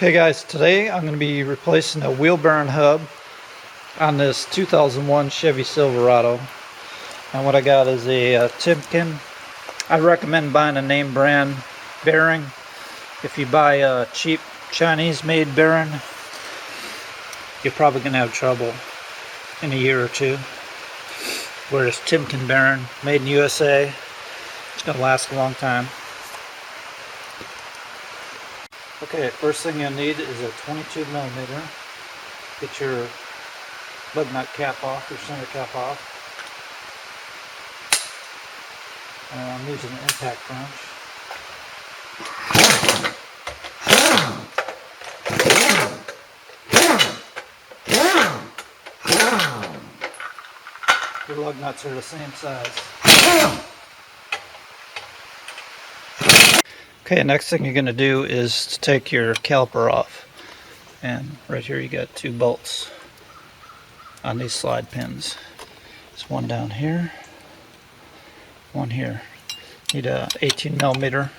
Okay guys, today I'm going to be replacing a wheel bearing hub on this 2001 Chevy Silverado. And what I got is a Timken. I recommend buying a name brand bearing. If you buy a cheap Chinese made bearing, you're probably going to have trouble in a year or two. Whereas Timken bearing, made in USA, it's going to last a long time. Okay, first thing you'll need is a 22 millimeter. Get your lug nut cap off, your center cap off. I'm using an impact wrench. Your lug nuts are the same size. Okay, next thing you're going to do is to take your caliper off. And right here you got two bolts on these slide pins. There's one down here, one here. Need a 18 millimeter.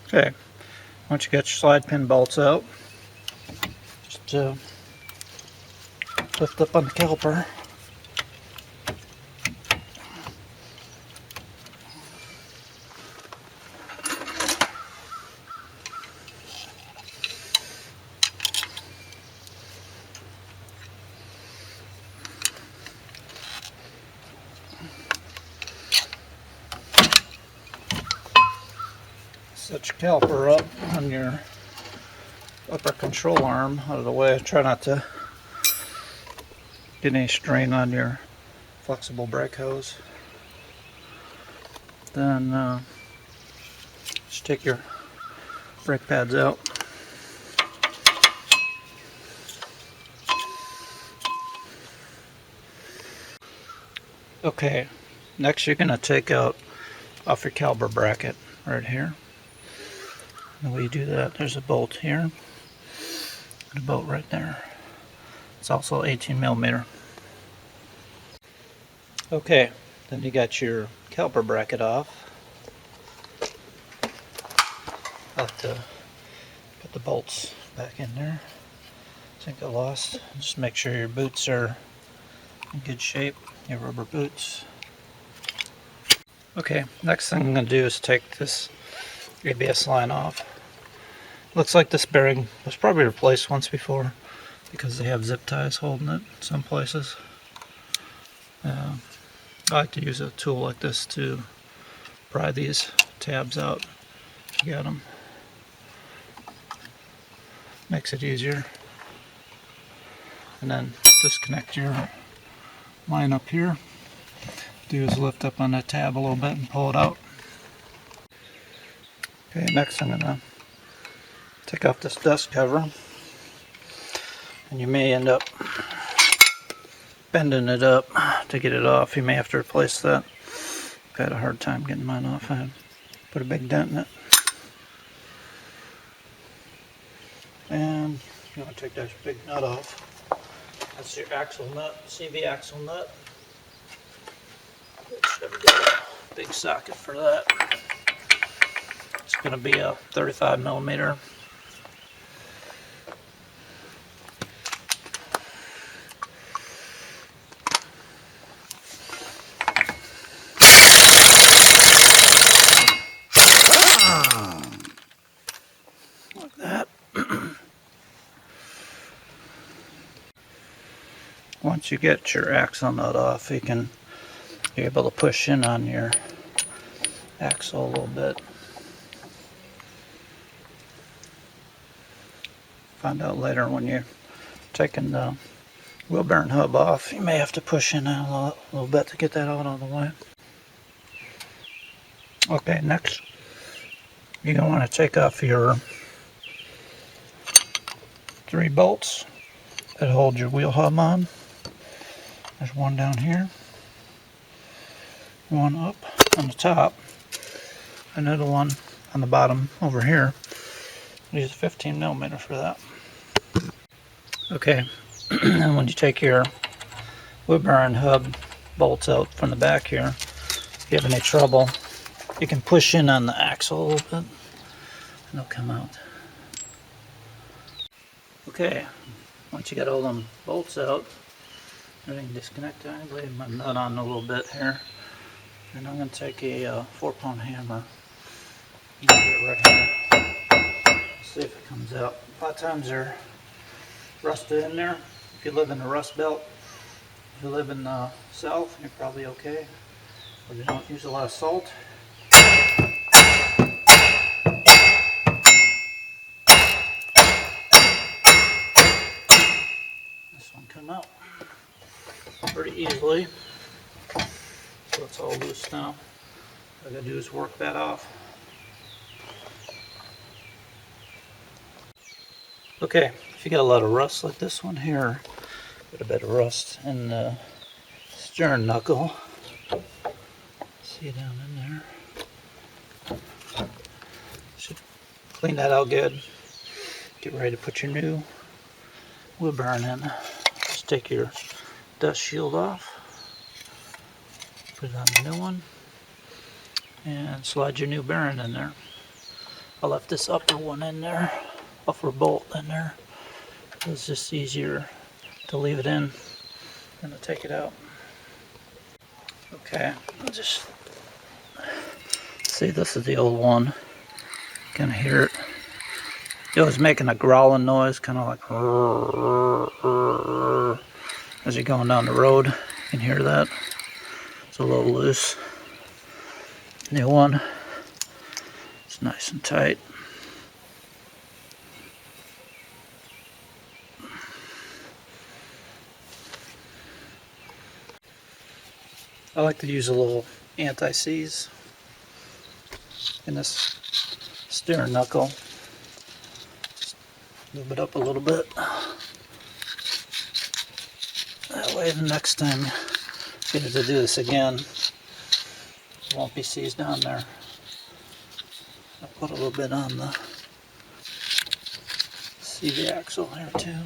Okay, once you get your slide pin bolts out, just lift up on the caliper. Set your caliper up on your upper control arm out of the way. Try not to get any strain on your flexible brake hose. Then just take your brake pads out. Okay, next you're going to take out off your caliper bracket right here. And the way you do that, there's a bolt here and a bolt right there. It's also 18 millimeter. Okay, then you got your caliper bracket off. I'll have to put the bolts back in there. I think I lost. Just make sure your boots are in good shape, your rubber boots. Okay, next thing I'm going to do is take this ABS line off. Looks like this bearing was probably replaced once before because they have zip ties holding it in some places. I like to use a tool like this to pry these tabs out. You got them. Makes it easier. And then disconnect your line up here. Do is lift up on that tab a little bit and pull it out. Okay, next I'm going to take off this dust cover, and you may end up bending it up to get it off. You may have to replace that. I've had a hard time getting mine off. I put a big dent in it. And you want to take that big nut off. That's your axle nut, CV axle nut. Should have got a big socket for that. It's going to be a 35 millimeter. Like that. Once you get your axle nut off, you're able to push in on your axle a little bit. Find out later when you're taking the wheel bearing hub off, you may have to push in a little bit to get that out of the way. Okay, next you're going to want to take off your 3 bolts that hold your wheel hub on. There's one down here, one up on the top, another one on the bottom over here. Use a 15 millimeter for that. Okay, and when you take your wheel bearing hub bolts out from the back here. If you have any trouble, you can push in on the axle a little bit and they'll come out. Okay, once you got all them bolts out, everything disconnected, I leave my nut on a little bit here. And I'm going to take a 4-pound hammer and get it right here. See if it comes out. A lot of times they're rusted in there. If you live in the Rust Belt, if you live in the South, you're probably okay. But you don't use a lot of salt. This one come out pretty easily. So it's all loose now. All I gotta do is work that off. Okay, if you got a lot of rust like this one here, got a bit of rust in the stern knuckle. See down in there. Should clean that out good. Get ready to put your new wheel bearing in. Just take your dust shield off. Put it on the new one. And slide your new bearing in there. I left this upper one in there. Upper bolt in there. It's just easier to leave it in than to take it out. Okay, I'll just see, this is the old one. You can hear it. It was making a growling noise, kind of like as you're going down the road. You can hear that. It's a little loose. New one. It's nice and tight. I like to use a little anti-seize in this steering knuckle. Just move it up a little bit. That way the next time you get to do this again, it won't be seized on there. I'll put a little bit on the CV axle here too.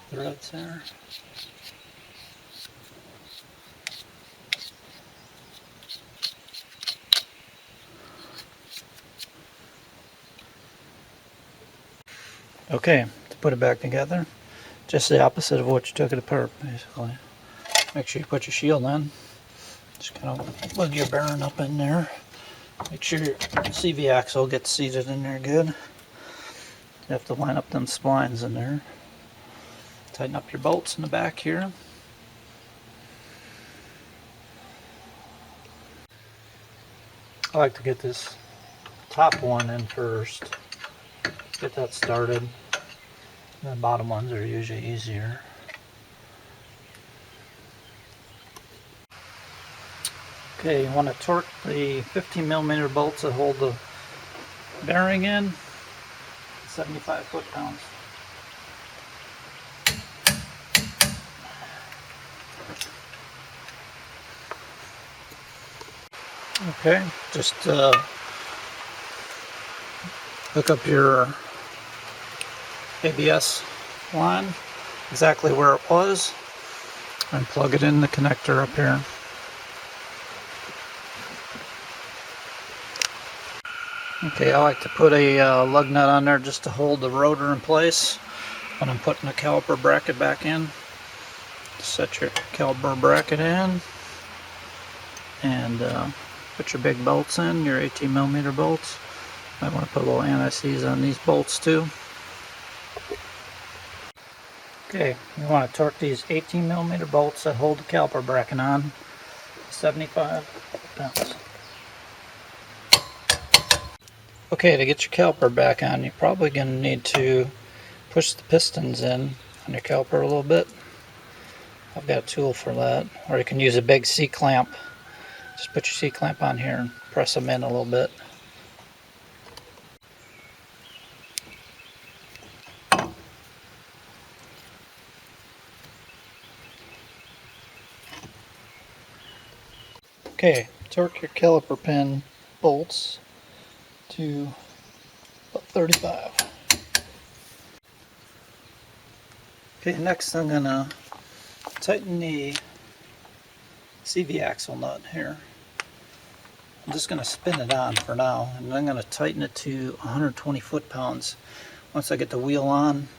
Threads there. Okay, to put it back together, just the opposite of what you took it apart, basically. Make sure you put your shield in. Just kind of lug your bearing up in there. Make sure your CV axle gets seated in there good. You have to line up them splines in there. Tighten up your bolts in the back here. I like to get this top one in first. Get that started. The bottom ones are usually easier. Okay, you want to torque the 15mm bolts that hold the bearing in, 75 foot-pounds. Okay, just hook up your ABS line exactly where it was and plug it in the connector up here. Okay, I like to put a lug nut on there just to hold the rotor in place when I'm putting the caliper bracket back in. Set your caliper bracket in and put your big bolts in, your 18mm bolts. Might want to put a little anti-seize on these bolts too. Okay, you want to torque these 18mm bolts that hold the caliper bracket on, 75 pounds. Okay, to get your caliper back on, you're probably going to need to push the pistons in on your caliper a little bit. I've got a tool for that, or you can use a big C-clamp. Just put your C-clamp on here and press them in a little bit. Okay, torque your caliper pin bolts to about 35. Okay, next I'm gonna tighten the CV axle nut here. I'm just gonna spin it on for now, and I'm gonna tighten it to 120 foot-pounds. Once I get the wheel on,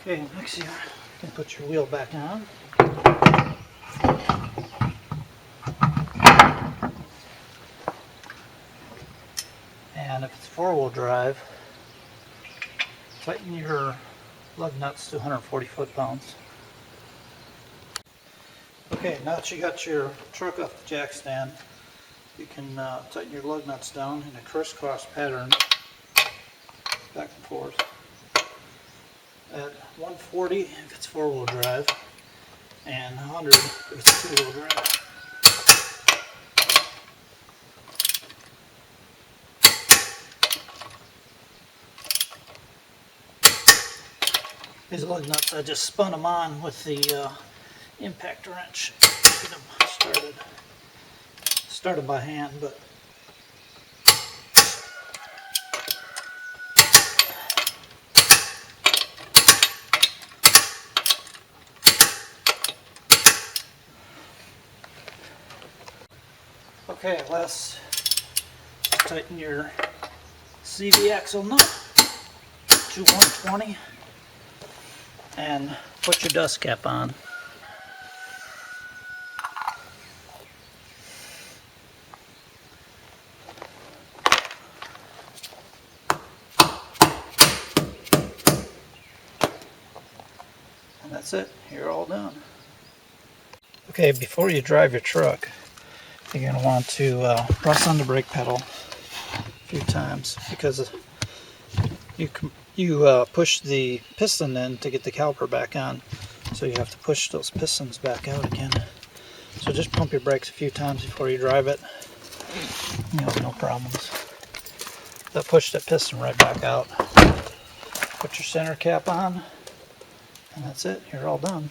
okay, next you can put your wheel back on. And if it's four-wheel drive, tighten your lug nuts to 140 foot-pounds. Okay, now that you got your truck off the jack stand, you can tighten your lug nuts down in a crisscross pattern, back and forth. At 140 if it's four-wheel drive, and 100 if it's two-wheel drive. These lug nuts, I just spun them on with the impact wrench. Get them started by hand, but okay, let's tighten your CV axle nut to 120 and put your dust cap on. And that's it, you're all done. Okay, before you drive your truck, you're going to want to press on the brake pedal a few times, because you push the piston in to get the caliper back on, so you have to push those pistons back out again. So just pump your brakes a few times before you drive it. You have no problems. They'll push that piston right back out. Put your center cap on, and that's it, you're all done.